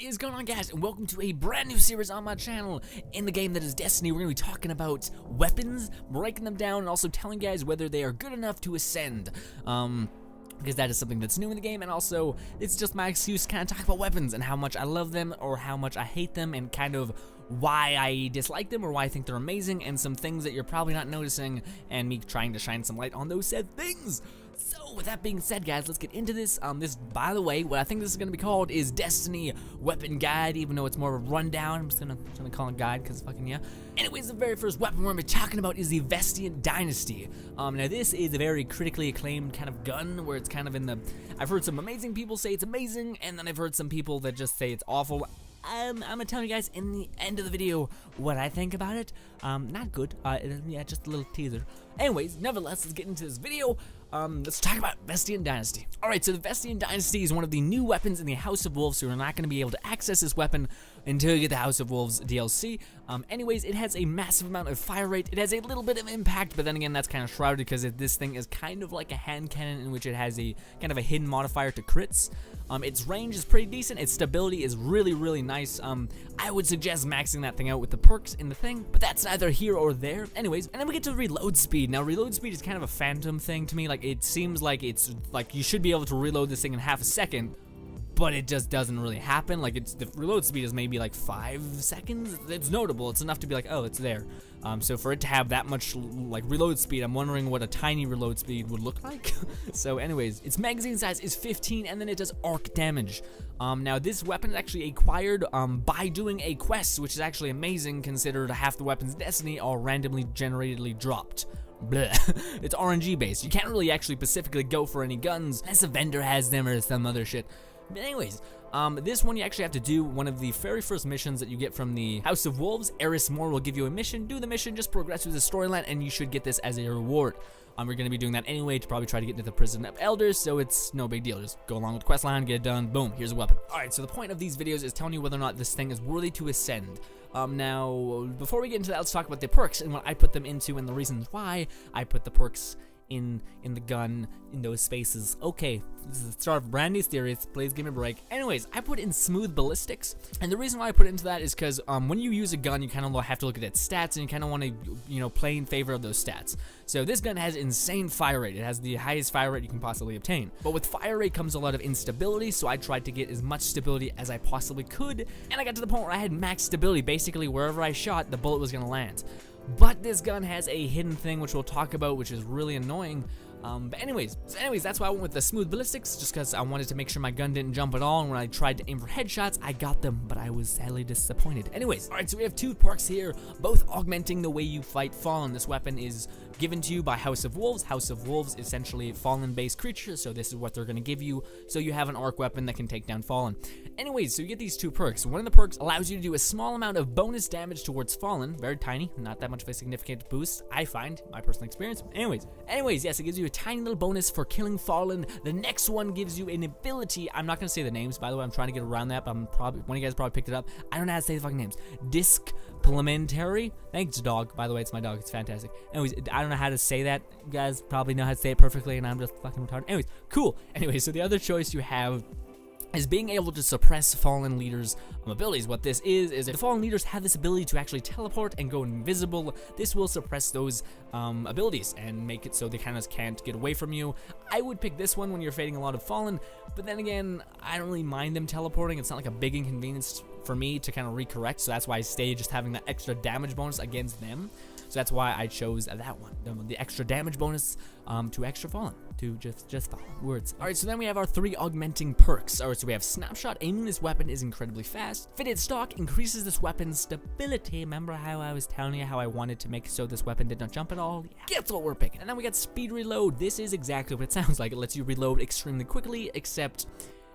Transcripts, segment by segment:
What is going on, guys, and welcome to a brand new series on my channel. In the game that is Destiny, we're going to be talking about weapons, breaking them down, and also telling you guys whether they are good enough to ascend. Because that is something that's new in the game, and also it's just my excuse to kind of talk about weapons and how much I love them or how much I hate them and kind of why I dislike them or why I think they're amazing, and some things that you're probably not noticing, and me trying to shine some light on those said things. So, with that being said, guys, let's get into this. By the way, what I think this is going to be called is Destiny Weapon Guide, even though it's more of a rundown. I'm just gonna call it guide, because fucking yeah. Anyways, the very first weapon we're going to be talking about is the Vestian Dynasty. Now, this is a very critically acclaimed kind of gun, where it's kind of in the... I've heard some amazing people say it's amazing, and then I've heard some people that just say it's awful. I'm gonna tell you guys in the end of the video what I think about it. Not good. Yeah, just a little teaser. Anyways, nevertheless, let's get into this video. Let's talk about Vestian Dynasty. Alright, so the Vestian Dynasty is one of the new weapons in the House of Wolves, so you're not going to be able to access this weapon until you get the House of Wolves DLC. Anyways, it has a massive amount of fire rate. It has a little bit of impact, but then again, that's kind of shrouded because this thing is kind of like a hand cannon in which it has a kind of a hidden modifier to crits. Its range is pretty decent. Its stability is really, really nice. I would suggest maxing that thing out with the perks in the thing, but that's neither here or there. Anyways, and then we get to reload speed. Now, reload speed is kind of a phantom thing to me. Like, it seems like it's like you should be able to reload this thing in half a second, but it just doesn't really happen. Like, the reload speed is maybe like 5 seconds. It's notable. It's enough to be like, oh, it's there. So for it to have that much like reload speed, I'm wondering what a tiny reload speed would look like. So anyways, its magazine size is 15, and then it does arc damage. Now this weapon is actually acquired by doing a quest, which is actually amazing considered half the weapons in Destiny are randomly generatedly dropped. Bleh. It's RNG based. You can't really actually specifically go for any guns unless a vendor has them or some other shit. But anyways, this one you actually have to do one of the very first missions that you get from the House of Wolves. Eris Moore will give you a mission. Do the mission, just progress through the storyline, and you should get this as a reward. We're going to be doing that anyway to probably try to get into the Prison of Elders, so it's no big deal. Just go along with the quest line, get it done, boom, here's a weapon. Alright, so the point of these videos is telling you whether or not this thing is worthy to ascend. Now, before we get into that, let's talk about the perks and what I put them into and the reasons why I put the perks in the gun, in those spaces. Okay, this is the start of a brand new series. Please give me a break. Anyways, I put in smooth ballistics, and the reason why I put it into that is because when you use a gun, you kind of have to look at its stats, and you kind of want to, play in favor of those stats. So this gun has insane fire rate. It has the highest fire rate you can possibly obtain. But with fire rate comes a lot of instability, so I tried to get as much stability as I possibly could, and I got to the point where I had max stability. Basically, wherever I shot, the bullet was going to land. But this gun has a hidden thing, which we'll talk about, which is really annoying. But anyways, that's why I went with the smooth ballistics, just because I wanted to make sure my gun didn't jump at all, and when I tried to aim for headshots, I got them, but I was sadly disappointed. Anyways, alright, so we have two perks here, both augmenting the way you fight Fallen. This weapon is given to you by House of Wolves. House of Wolves is essentially Fallen-based creatures, so this is what they're going to give you, so you have an arc weapon that can take down Fallen. Anyways, so you get these two perks. One of the perks allows you to do a small amount of bonus damage towards Fallen, very tiny, not that much of a significant boost, I find, my personal experience. Anyways, yes, it gives you a tiny little bonus for killing Fallen. The next one gives you an ability. I'm not going to say the names, by the way. I'm trying to get around that, but one of you guys probably picked it up. I don't know how to say the fucking names. Disciplinary. Thanks, dog. By the way, it's my dog. It's fantastic. Anyways, I don't know how to say that. You guys probably know how to say it perfectly, and I'm just fucking retarded. Anyways, cool. Anyways, so the other choice you have is being able to suppress Fallen Leaders' abilities. What this is if the Fallen Leaders have this ability to actually teleport and go invisible, this will suppress those abilities and make it so they kind of can't get away from you. I would pick this one when you're fighting a lot of Fallen, but then again, I don't really mind them teleporting. It's not like a big inconvenience for me to kind of recorrect, so that's why I stay just having that extra damage bonus against them. So that's why I chose that one, the extra damage bonus to extra Fallen, to just Fallen words. Alright, so then we have our 3 augmenting perks. Alright, so we have Snapshot. Aiming this weapon is incredibly fast. Fitted Stock increases this weapon's stability. Remember how I was telling you how I wanted to make so this weapon did not jump at all? Yeah, that's what we're picking. And then we got Speed Reload. This is exactly what it sounds like. It lets you reload extremely quickly, except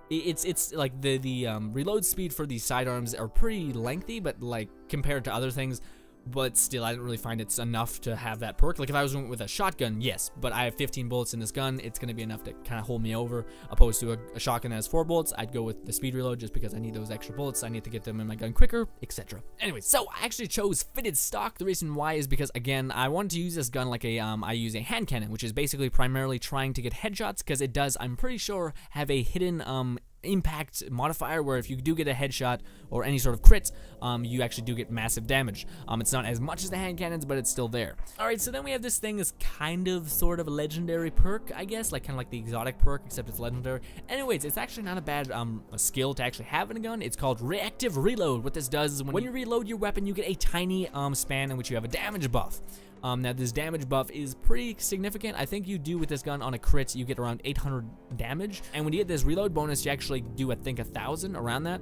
it's like the reload speed for these sidearms are pretty lengthy, but like compared to other things, but still, I didn't really find it's enough to have that perk. Like, if I was with a shotgun, yes, but I have 15 bullets in this gun, it's going to be enough to kind of hold me over, opposed to a shotgun that has 4 bullets. I'd go with the speed reload just because I need those extra bullets, I need to get them in my gun quicker, etc. Anyway, so I actually chose Fitted Stock. The reason why is because, again, I wanted to use this gun like a, I use a hand cannon, which is basically primarily trying to get headshots, because it does, I'm pretty sure, have a hidden, impact modifier, where if you do get a headshot or any sort of crit, you actually do get massive damage. It's not as much as the hand cannons, but it's still there. Alright, so then we have this thing as kind of sort of a legendary perk, I guess, like kind of like the exotic perk, except it's legendary. Anyways, it's actually not a bad a skill to actually have in a gun. It's called reactive reload. What this does is when you reload your weapon, you get a tiny span in which you have a damage buff. Now this damage buff is pretty significant. I think you do with this gun on a crit, you get around 800 damage. And when you get this reload bonus, you actually do, I think, 1,000 around that.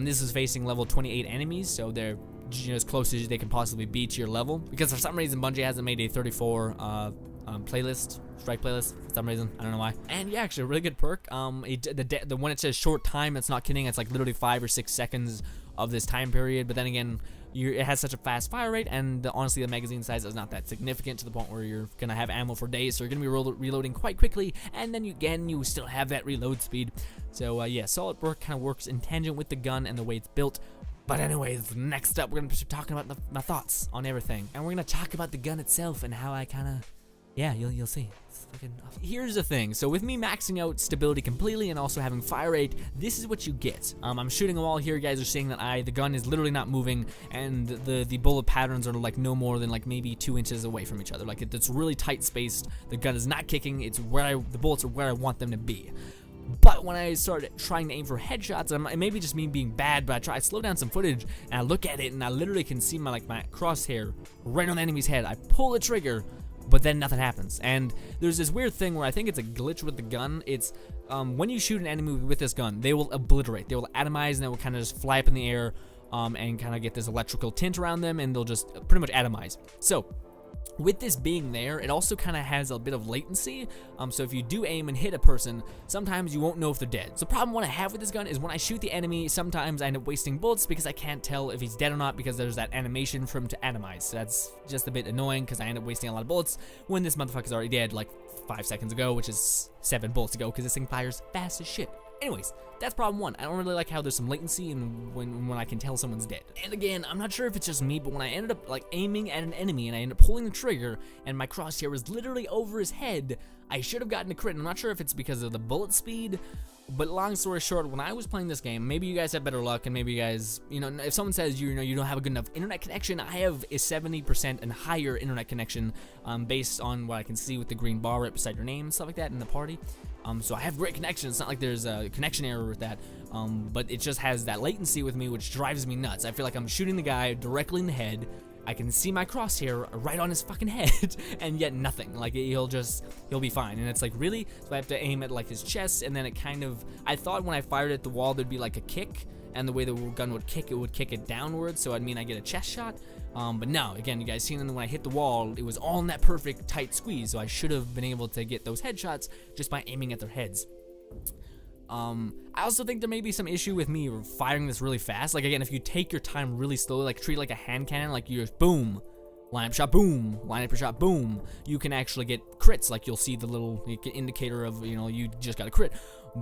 This is facing level 28 enemies, so they're as close as they can possibly be to your level. Because for some reason, Bungie hasn't made a 34 playlist, strike playlist, for some reason. I don't know why. And yeah, actually a really good perk. When it says short time, it's not kidding. It's like literally 5 or 6 seconds of this time period. But then again, it has such a fast fire rate, and honestly the magazine size is not that significant to the point where you're gonna have ammo for days, so you're gonna be reloading quite quickly, and then you still have that reload speed. So yeah, solid perk kind of works in tangent with the gun and the way it's built. But anyways, next up we're gonna be talking about my thoughts on everything, and we're gonna talk about the gun itself and how I kind of, yeah, you'll see. Here's the thing. So with me maxing out stability completely and also having fire rate, this is what you get. I'm shooting a wall here. You guys are seeing that the gun is literally not moving, and the bullet patterns are like no more than like maybe 2 inches away from each other. Like it's really tight spaced. The gun is not kicking. It's the bullets are where I want them to be. But when I started trying to aim for headshots, it may be just me being bad, but I slow down some footage and I look at it and I literally can see my crosshair right on the enemy's head. I pull the trigger, but then nothing happens. And there's this weird thing where I think it's a glitch with the gun. It's when you shoot an enemy with this gun, they will obliterate, they will atomize, and they will kind of just fly up in the air and kind of get this electrical tint around them, and they'll just pretty much atomize. So with this being there, it also kind of has a bit of latency. So if you do aim and hit a person, sometimes you won't know if they're dead. So the problem what I have with this gun is when I shoot the enemy, sometimes I end up wasting bullets because I can't tell if he's dead or not, because there's that animation for him to atomize. So that's just a bit annoying because I end up wasting a lot of bullets when this motherfucker's already dead like 5 seconds ago, which is 7 bullets ago, because this thing fires fast as shit. Anyways, that's problem one. I don't really like how there's some latency and when I can tell someone's dead. And again, I'm not sure if it's just me, but when I ended up like aiming at an enemy and I ended up pulling the trigger and my crosshair was literally over his head, I should have gotten a crit. I'm not sure if it's because of the bullet speed, but long story short, when I was playing this game, maybe you guys have better luck, and maybe you guys, if someone says you don't have a good enough internet connection, I have a 70% and higher internet connection based on what I can see with the green bar right beside your name and stuff like that in the party. So I have great connection. It's not like there's a connection error with that, but it just has that latency with me, which drives me nuts. I feel like I'm shooting the guy directly in the head. I can see my crosshair right on his fucking head, and yet nothing. Like, he'll be fine. And it's like, really? So I have to aim at like his chest, and then it kind of, I thought when I fired at the wall there'd be like a kick, and the way the gun would kick it downwards, so I'd mean I get a chest shot. But no, again, you guys seen when I hit the wall, it was all in that perfect tight squeeze, so I should have been able to get those headshots just by aiming at their heads. I also think there may be some issue with me firing this really fast. Like, again, if you take your time really slowly, like treat it like a hand cannon, like you just boom, line up shot, boom, line up your shot, boom, you can actually get crits. Like, you'll see the little indicator of, you just got a crit.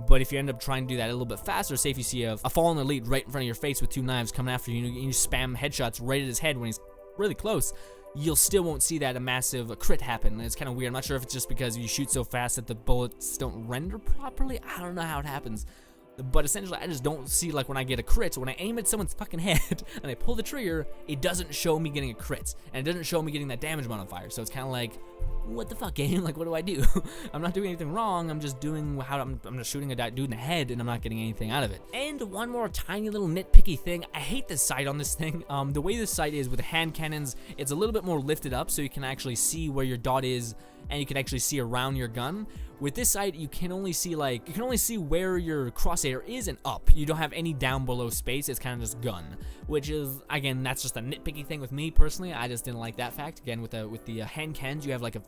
But if you end up trying to do that a little bit faster, say if you see a fallen elite right in front of your face with 2 knives coming after you, and you spam headshots right at his head when he's really close, you'll still won't see that a massive crit happen. And it's kind of weird. I'm not sure if it's just because you shoot so fast that the bullets don't render properly. I don't know how it happens. But essentially, I just don't see, like, when I get a crit, when I aim at someone's fucking head and I pull the trigger, it doesn't show me getting a crit. And it doesn't show me getting that damage modifier. So it's kind of like, what the fuck, game? Like, what do I do? I'm not doing anything wrong. I'm just doing I'm just shooting a dude in the head, and I'm not getting anything out of it. And one more tiny little nitpicky thing. I hate the sight on this thing. The way this sight is with the hand cannons, it's a little bit more lifted up, so you can actually see where your dot is, and you can actually see around your gun. With this sight, you can only see where your crosshair is and up. You don't have any down below space. It's kind of just gun, which is, again, that's just a nitpicky thing with me personally. I just didn't like that fact. Again, with the hand cannons, you have like a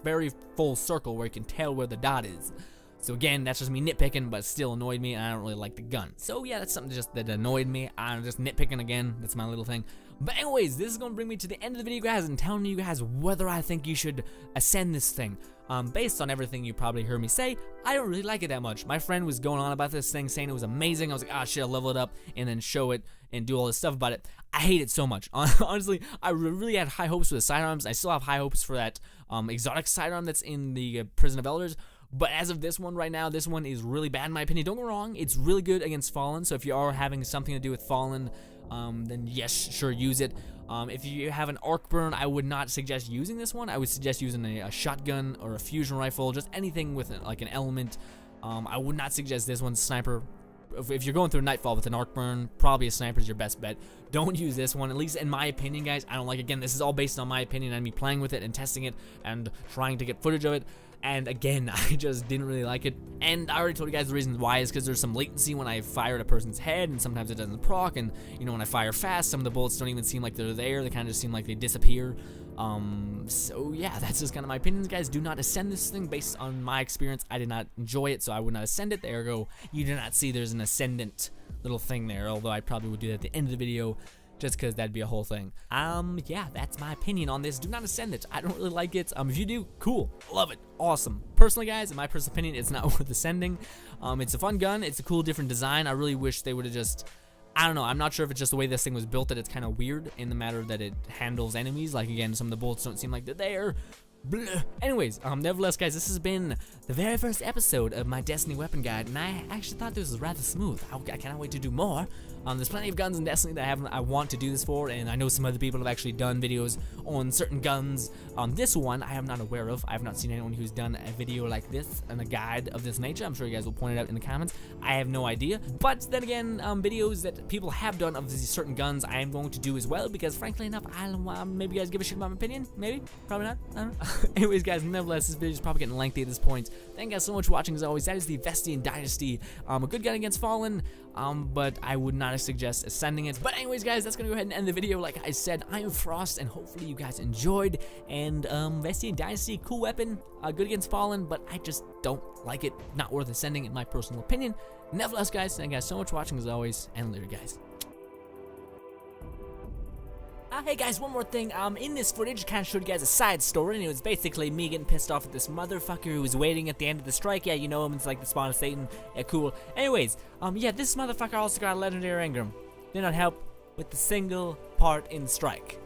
very full circle where you can tell where the dot is. So again, that's just me nitpicking, but it still annoyed me, and I don't really like the gun. So yeah, that's something just that annoyed me. I'm just nitpicking again. That's my little thing. But anyways, this is going to bring me to the end of the video, guys, and telling you guys whether I think you should ascend this thing. Based on everything you probably heard me say, I don't really like it that much. My friend was going on about this thing, saying it was amazing. I was like, ah, shit, I'll level it up and then show it and do all this stuff about it. I hate it so much. Honestly, I really had high hopes for the sidearms. I still have high hopes for that exotic sidearm that's in the Prison of Elders. But as of this one right now, this one is really bad in my opinion. Don't get me wrong, it's really good against Fallen, so if you are having something to do with Fallen, then yes, sure, use it. If you have an arc burn, I would not suggest using this one. I would suggest using a shotgun or a fusion rifle, just anything with like an element. I would not suggest this one. Sniper. If you're going through Nightfall with an arc burn, probably a sniper is your best bet. Don't use this one, at least in my opinion, guys. I don't like, again, this is all based on my opinion and me playing with it and testing it and trying to get footage of it. And again, I just didn't really like it. And I already told you guys the reason why is because there's some latency when I fire at a person's head, and sometimes it doesn't proc. And you know, when I fire fast, some of the bullets don't even seem like they're there. They kind of just seem like they disappear. So yeah, that's just kind of my opinions, guys. Do not ascend this thing based on my experience. I did not enjoy it, so I would not ascend it. There you go. You do not see there's an ascendant little thing there, although I probably would do that at the end of the video, just because that'd be a whole thing. Yeah, that's my opinion on this. Do not ascend it. I don't really like it. If you do, cool. Love it. Awesome. Personally, guys, in my personal opinion, it's not worth ascending. It's a fun gun. It's a cool, different design. I really wish they would have just... I don't know, I'm not sure if it's just the way this thing was built that it's kind of weird in the matter that it handles enemies. Like, again, some of the bullets don't seem like they're there. Blah. Anyways, nevertheless, guys, this has been the very first episode of my Destiny weapon guide, and I actually thought this was rather smooth. I cannot wait to do more. There's plenty of guns in Destiny that I want to do this for, and I know some other people have actually done videos on certain guns. This one, I am not aware of. I have not seen anyone who's done a video like this and a guide of this nature. I'm sure you guys will point it out in the comments. I have no idea. But then again, videos that people have done of these certain guns, I am going to do as well, because frankly enough, maybe you guys give a shit about my opinion. Maybe, probably not. I don't know. Anyways, guys, nevertheless, this video is probably getting lengthy at this point. Thank you guys so much for watching. As always, that is the Vestian Dynasty. A good gun against Fallen, but I would not suggest ascending it. But anyways, guys, that's gonna go ahead and end the video. Like I said, I'm Frost, and hopefully you guys enjoyed. And Vestian Dynasty, cool weapon, good against Fallen, but I just don't like it. Not worth ascending, in my personal opinion. Nevertheless, guys, thank you guys so much for watching as always, and later, guys. Hey guys, one more thing. In this footage, kind of showed you guys a side story, and it was basically me getting pissed off at this motherfucker who was waiting at the end of the strike. Yeah, you know him. It's like the spawn of Satan. Yeah, cool. Anyways, yeah, this motherfucker also got a legendary engram. Did not help with the single part in strike.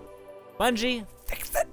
Bungie, fix it.